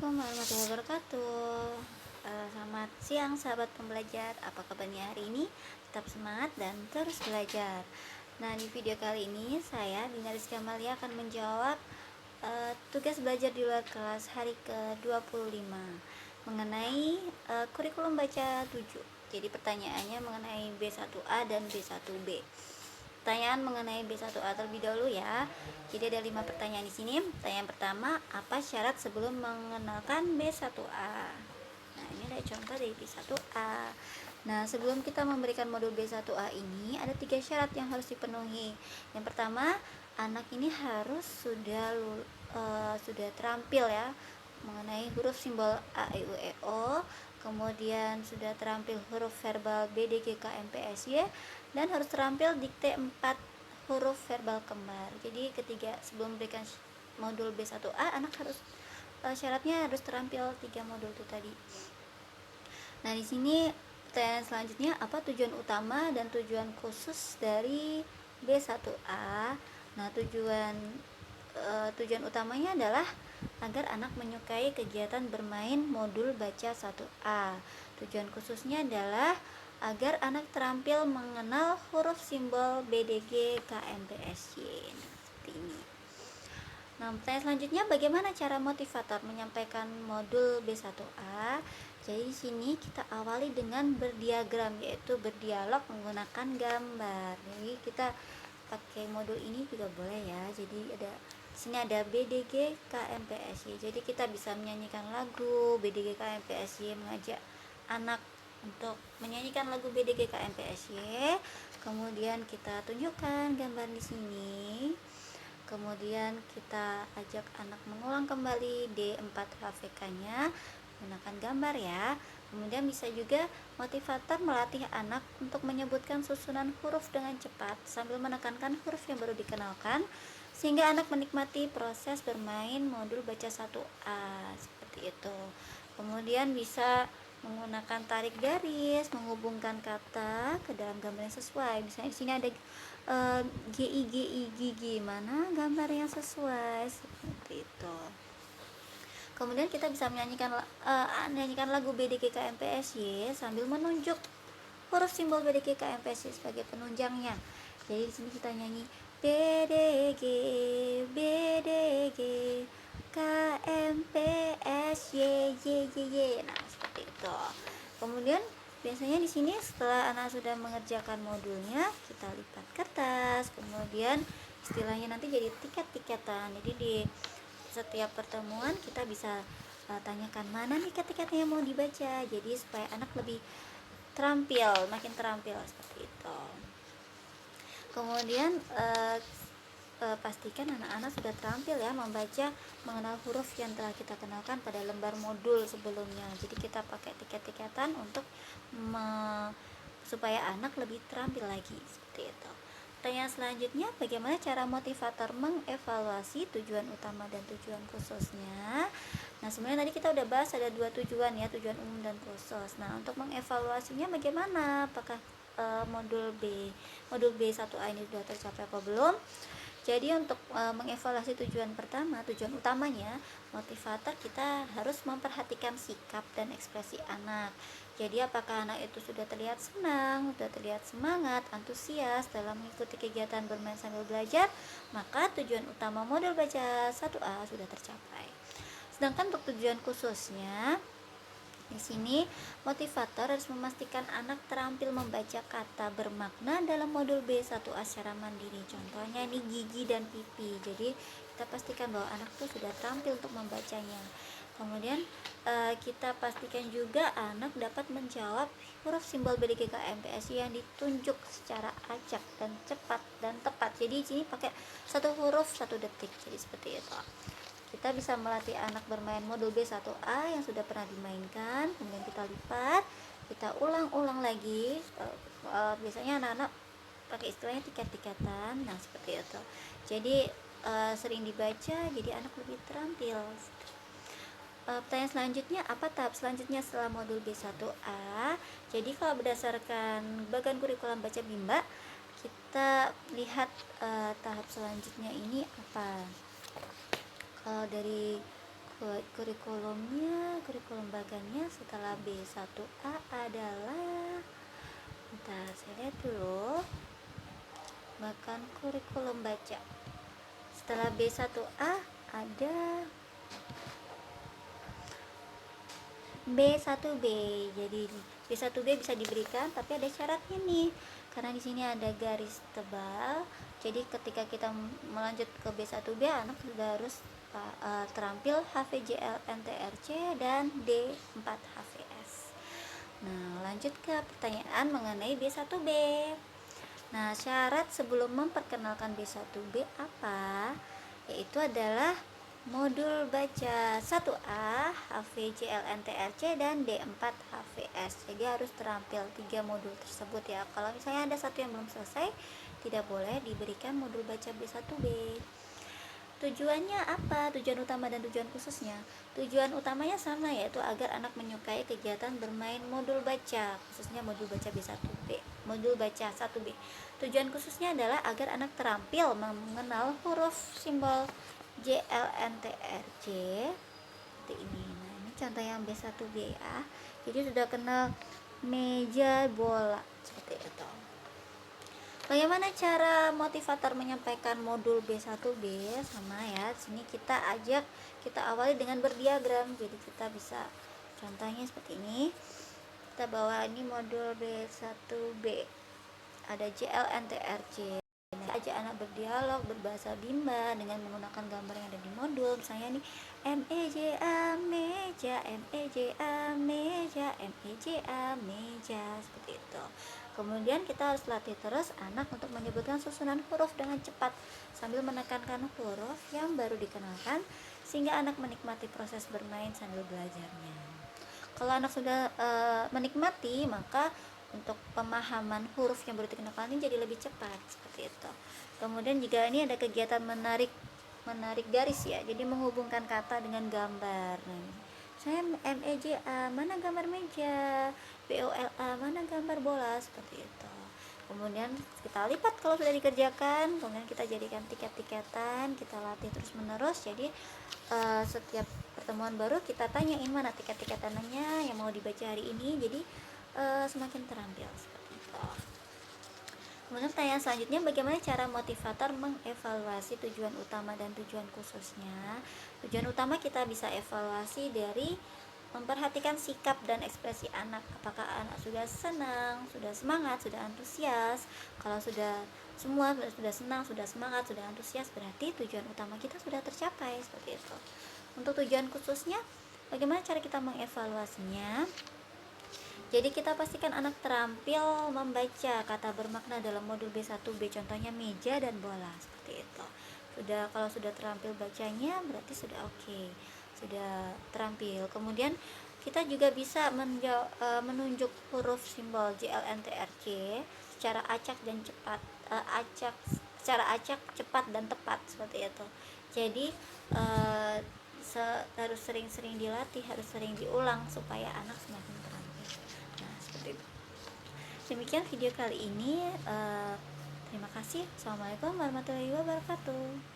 Assalamualaikum warahmatullahi wabarakatuh. Selamat siang sahabat pembelajar. Apa kabarnya hari ini? Tetap semangat dan terus belajar. Nah, di video kali ini saya Dina Rizky Amalia akan menjawab tugas belajar di luar kelas hari ke-25 mengenai kurikulum baca 7. Jadi pertanyaannya mengenai B1A dan B1B. Pertanyaan mengenai B1A terlebih dahulu ya. Jadi ada 5 pertanyaan di sini. Pertanyaan pertama, apa syarat sebelum mengenalkan B1A? Nah, ini ada contoh dari B1A. Nah, sebelum kita memberikan modul B1A ini, ada 3 syarat yang harus dipenuhi. Yang pertama, anak ini harus sudah terampil ya mengenai huruf simbol A, E, U, E, O, kemudian sudah terampil huruf verbal B, D, G, K, M, P, S, Y, dan harus terampil dikte 4 huruf verbal kembar. Jadi ketiga, sebelum memberikan modul B1A, anak harus syaratnya harus terampil 3 modul itu tadi. Nah, di sini pertanyaan selanjutnya, apa tujuan utama dan tujuan khusus dari B1A? Nah, tujuan utamanya adalah agar anak menyukai kegiatan bermain modul baca 1A. Tujuan khususnya adalah agar anak terampil mengenal huruf simbol BDG KMPSY. Nah, seperti ini. Nah, pertanyaan selanjutnya, bagaimana cara motivator menyampaikan modul B1A? Jadi di sini kita awali dengan berdiagram, yaitu berdialog menggunakan gambar. Jadi kita pakai modul ini juga boleh ya. Jadi di sini ada BDG KMPSY. Jadi kita bisa menyanyikan lagu BDG KMPSY, mengajak anak untuk menyanyikan lagu BDG KMPSY. Kemudian kita tunjukkan gambar di sini. Kemudian kita ajak anak mengulang kembali D4 HVK-nya menggunakan gambar ya. Kemudian bisa juga motivator melatih anak untuk menyebutkan susunan huruf dengan cepat sambil menekankan huruf yang baru dikenalkan, sehingga anak menikmati proses bermain modul baca 1A seperti itu. Kemudian bisa menggunakan tarik garis, menghubungkan kata ke dalam gambar yang sesuai. Misalnya di sini ada GI, mana gambar yang sesuai seperti itu. Kemudian kita bisa menyanyikan lagu BDG KMPSY sambil menunjuk huruf simbol BDG KMPSY sebagai penunjangnya. Jadi di sini kita nyanyi BDG BDG KMPSY. Nah, seperti itu. Kemudian biasanya di sini setelah anak sudah mengerjakan modulnya, kita lipat kertas, kemudian istilahnya nanti jadi tiket-tiketan. Jadi di setiap pertemuan kita bisa tanyakan mana nih tiket-tiketnya yang mau dibaca, jadi supaya anak lebih makin terampil seperti itu. Kemudian pastikan anak-anak sudah terampil ya membaca mengenal huruf yang telah kita kenalkan pada lembar modul sebelumnya. Jadi kita pakai tiket-tiketan untuk supaya anak lebih terampil lagi seperti itu. Pertanyaan selanjutnya, bagaimana cara motivator mengevaluasi tujuan utama dan tujuan khususnya? Nah, sebenarnya tadi kita udah bahas ada 2 tujuan ya, tujuan umum dan khusus. Nah, untuk mengevaluasinya bagaimana? Apakah modul B1A ini sudah tercapai apa belum? Jadi untuk mengevaluasi tujuan pertama, tujuan utamanya, motivator kita harus memperhatikan sikap dan ekspresi anak. Jadi apakah anak itu sudah terlihat senang, sudah terlihat semangat, antusias dalam mengikuti kegiatan bermain sambil belajar, maka tujuan utama modul baca 1A sudah tercapai. Sedangkan untuk tujuan khususnya, di sini motivator harus memastikan anak terampil membaca kata bermakna dalam modul B1A secara mandiri. Contohnya ini gigi dan pipi. Jadi kita pastikan bahwa anak itu sudah terampil untuk membacanya. Kemudian kita pastikan juga anak dapat menjawab huruf simbol BDG KMPSY yang ditunjuk secara acak dan cepat dan tepat. Jadi di sini pakai 1 huruf 1 detik. Jadi seperti itu. Kita bisa melatih anak bermain modul B1A yang sudah pernah dimainkan, kemudian kita lipat, kita ulang-ulang lagi. Biasanya anak-anak pakai istilahnya tiket-tiketan. Nah, seperti itu. Jadi sering dibaca, jadi anak lebih terampil. Pertanyaan selanjutnya, apa tahap selanjutnya setelah modul B1A? Jadi kalau berdasarkan bagan kurikulum baca Bimba, kita lihat tahap selanjutnya ini apa. Kalau dari kurikulum bagannya setelah B1A adalah, bentar saya lihat dulu, bahkan kurikulum baca setelah B1A ada B1B. Jadi B1B bisa diberikan, tapi ada syaratnya nih. Karena di sini ada garis tebal. Jadi ketika kita melanjut ke B1B, anak sudah harus terampil HVJL NTRC dan D4 HVS. Nah, lanjut ke pertanyaan mengenai B1B. Nah, syarat sebelum memperkenalkan B1B apa? Yaitu adalah modul baca 1A, HVJL NTRC dan D4 HVS. Jadi harus terampil 3 modul tersebut ya. Kalau misalnya ada satu yang belum selesai, tidak boleh diberikan modul baca B1B. Tujuannya apa? Tujuan utama dan tujuan khususnya. Tujuan utamanya sama, yaitu agar anak menyukai kegiatan bermain modul baca, khususnya modul baca B1B, modul baca 1B. Tujuan khususnya adalah agar anak terampil mengenal huruf simbol JLNTRC seperti ini. Nah, ini contoh yang B1B ya. Jadi sudah kenal meja, bola, seperti itu. Bagaimana cara motivator menyampaikan modul B1B? Sama ya, sini kita awali dengan berdiagram. Jadi kita bisa contohnya seperti ini. Kita bawa ini modul B1B. Ada JLNTRC. Ajak anak berdialog berbahasa Bimba dengan menggunakan gambar yang ada di modul. Misalnya nih, MEJA meja, MEJA meja, MEJA meja, seperti itu. Kemudian kita harus latih terus anak untuk menyebutkan susunan huruf dengan cepat sambil menekankan huruf yang baru dikenalkan, sehingga anak menikmati proses bermain sambil belajarnya. Kalau anak sudah menikmati, maka untuk pemahaman huruf yang baru dikenalkan ini jadi lebih cepat, seperti itu. Kemudian juga ini ada kegiatan menarik garis ya, jadi menghubungkan kata dengan gambar. Saya MEJA, mana gambar meja, BOLA, mana gambar bola, seperti itu. Kemudian kita lipat kalau sudah dikerjakan, kemudian kita jadikan tiket-tiketan, kita latih terus menerus. Jadi setiap pertemuan baru kita tanyain mana tiket-tiketannya yang mau dibaca hari ini, jadi semakin terampil, seperti itu. Kemudian pertanyaan selanjutnya, bagaimana cara motivator mengevaluasi tujuan utama dan tujuan khususnya? Tujuan utama kita bisa evaluasi dari memperhatikan sikap dan ekspresi anak. Apakah anak sudah senang, sudah semangat, sudah antusias? Kalau sudah semua sudah senang, sudah semangat, sudah antusias, berarti tujuan utama kita sudah tercapai, seperti itu. Untuk tujuan khususnya, bagaimana cara kita mengevaluasinya? Jadi kita pastikan anak terampil membaca kata bermakna dalam modul B1B, contohnya meja dan bola, seperti itu. Kalau sudah terampil bacanya, berarti sudah oke, sudah terampil. Kemudian kita juga bisa menunjuk huruf simbol JLNTRC secara acak dan cepat, secara acak, cepat dan tepat, seperti itu. Jadi harus sering-sering dilatih, harus sering diulang supaya anak semakin terampil. Nah, seperti itu. Demikian video kali ini. Terima kasih. Assalamualaikum warahmatullahi wabarakatuh.